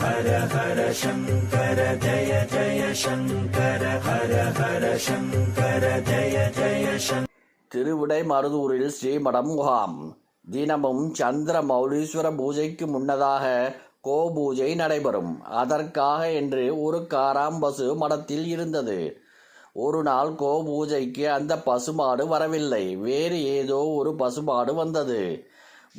ஹர ஹர சங்கர ஜய ஜய சங்கர ஹர ஹர சங்கர ஜய ஜய சங்கர. திருவிடைமருதூரில் ஸ்ரீமடம் முகாம். தினமும் சந்திர மௌலீஸ்வர பூஜைக்கு முன்னதாக கோபூஜை நடைபெறும். அதற்காக என்று ஒரு காராம்பசு மடத்தில் இருந்தது. ஒரு நாள் கோபூஜைக்கு அந்த பசுமாடு வரவில்லை. வேறு ஏதோ ஒரு பசுமாடு வந்தது.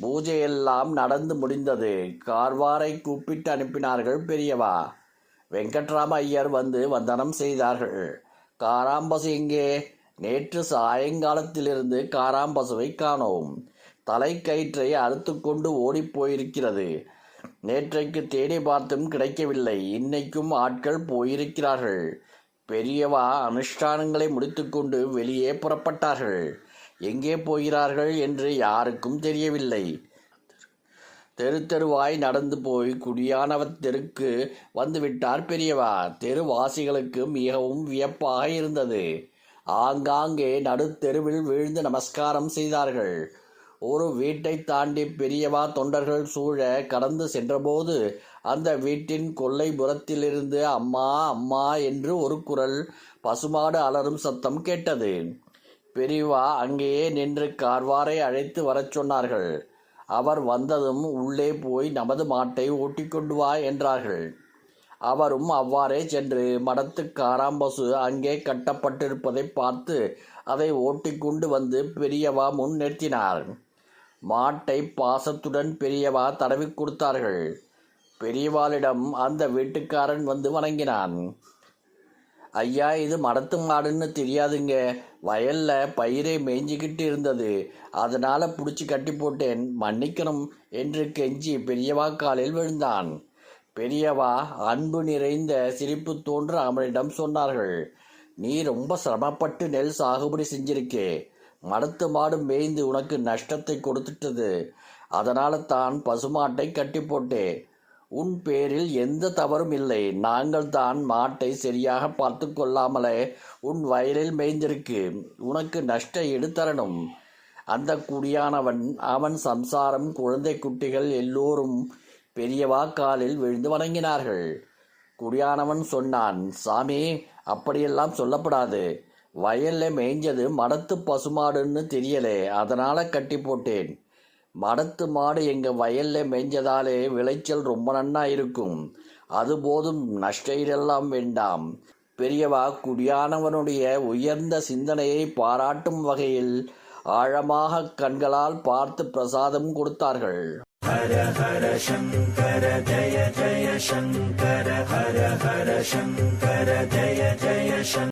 பூஜையெல்லாம் நடந்து முடிந்தது. கார்வாரை கூப்பிட்டு அனுப்பினார்கள் பெரியவா. வெங்கட்ராம ஐயர் வந்து வந்தனம் செய்தார்கள். காராம்பசு எங்கே? நேற்று சாயங்காலத்திலிருந்து காராம்பசுவை காணோம். தலைக்கயிற்றை அறுத்து கொண்டு ஓடிப்போயிருக்கிறது. நேற்றைக்கு தேடி பார்த்தும் கிடைக்கவில்லை. இன்னைக்கும் ஆட்கள் போயிருக்கிறார்கள். பெரியவா அனுஷ்டானங்களை முடித்துக்கொண்டு வெளியே புறப்பட்டார்கள். எங்கே போகிறார்கள் என்று யாருக்கும் தெரியவில்லை. தெரு தெருவாய் நடந்து போய் குடியானவர் தெருக்கு வந்துவிட்டார் பெரியவா. தெருவாசிகளுக்கு மிகவும் வியப்பாக இருந்தது. ஆங்காங்கே நடுத்தெருவில் வீழ்ந்து நமஸ்காரம் செய்தார்கள். ஒரு வீட்டை தாண்டி பெரியவா தொண்டர்கள் சூழ கடந்து சென்றபோது அந்த வீட்டின் கொல்லைப்புறத்திலிருந்து அம்மா அம்மா என்று ஒரு குரல், பசுமாடு அலறும் சத்தம் கேட்டது. பெரியவா அங்கேயே நின்று கார்வாரை அழைத்து வரச் சொன்னார்கள். அவர் வந்ததும் உள்ளே போய் நமது மாட்டை ஓட்டிக்கொண்டு வா என்றார்கள். அவரும் அவ்வாறே சென்று மடத்து காராம்பசு அங்கே கட்டப்பட்டிருப்பதை பார்த்து அதை ஓட்டிக்கொண்டு வந்து பெரியவா முன் நிறுத்தினார். மாட்டை பாசத்துடன் பெரியவா தடவி கொடுத்தார்கள். பெரியவாளிடம் அந்த வீட்டுக்காரன் வந்து வணங்கினான். ஐயா, இது மடத்து மாடுன்னு தெரியாதுங்க. வயல்ல பயிரை மேய்ஞ்சிக்கிட்டு இருந்தது, அதனால பிடிச்சி கட்டி போட்டேன், மன்னிக்கணும் என்று கெஞ்சி பெரியவா காலில் விழுந்தான். பெரியவா அன்பு நிறைந்த சிரிப்பு தோன்ற அவனிடம் சொன்னார்கள். நீ ரொம்ப சிரமப்பட்டு நெல் சாகுபடி செஞ்சிருக்கே. மடத்து மாடு மேய்ந்து உனக்கு நஷ்டத்தை கொடுத்துட்டது. அதனால தான் பசுமாட்டை கட்டி போட்டே. உன் பேரில் எந்த தவறும் இல்லை. நாங்கள் தான் மாட்டை சரியாக பார்த்து கொள்ளாமலே உன் வயலில் மேய்ந்திருக்கு. உனக்கு நஷ்ட ஈடு தரணும். அந்த குடியானவன், அவன் சம்சாரம், குழந்தை குட்டிகள் எல்லோரும் பெரியவா காலில் விழுந்து வணங்கினார்கள். குடியானவன் சொன்னான், சாமி, அப்படியெல்லாம் சொல்லப்படாது. வயல்ல மேய்ஞ்சது மடத்து பசுமாடுன்னு தெரியலே, அதனால கட்டி போட்டேன். மடத்து மாடு எங்க வயல்ல மேய்ஞ்சதாலே விளைச்சல் ரொம்ப நன்னா இருக்கும். அது போதும், நஷ்டெல்லாம் வேண்டாம். பெரியவா குடியானவனுடைய உயர்ந்த சிந்தனையை பாராட்டும் வகையில் ஆழமாக கண்களால் பார்த்து பிரசாதம் கொடுத்தார்கள். ஹர ஹர சங்கர ஜய ஜய சங்கர ஹர ஹர சங்கர ஜய ஜய சங்கர.